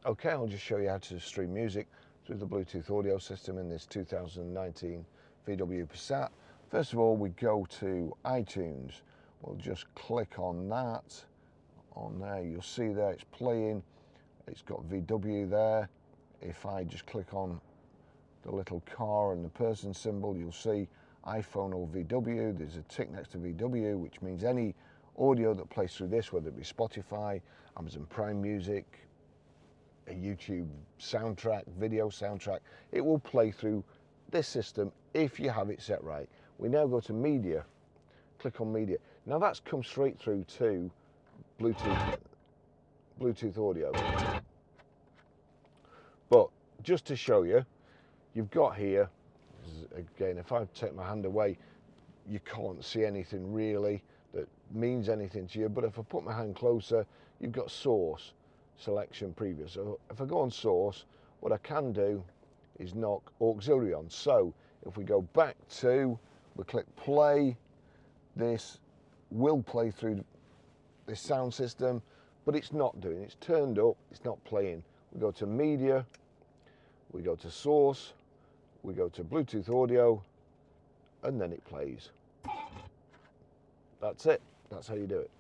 Okay, I'll just show you how to stream music through the Bluetooth audio system in this 2019 VW Passat. First of all, we go to iTunes. We'll just click on that. On there, you'll see there it's playing. It's got VW there. If I just click on the little car and the person symbol, you'll see iPhone or VW. There's a tick next to VW, which means any audio that plays through this, whether it be Spotify, Amazon Prime Music, a YouTube soundtrack, video soundtrack, it will play through this system if you have it set right. We now go to media, click on media. Now that's come straight through to Bluetooth audio. But just to show you, you've got here, again, if I take my hand away, you can't see anything really that means anything to you. But if I put my hand closer, you've got source, selection, previous. So if I go on source, what I can do is knock auxiliary on. So if we go back to, we click play, this will play through this sound system, but it's not doing, it's turned up, it's not playing. We go to media, we go to source, we go to Bluetooth audio, and then it plays. That's it, that's how you do it.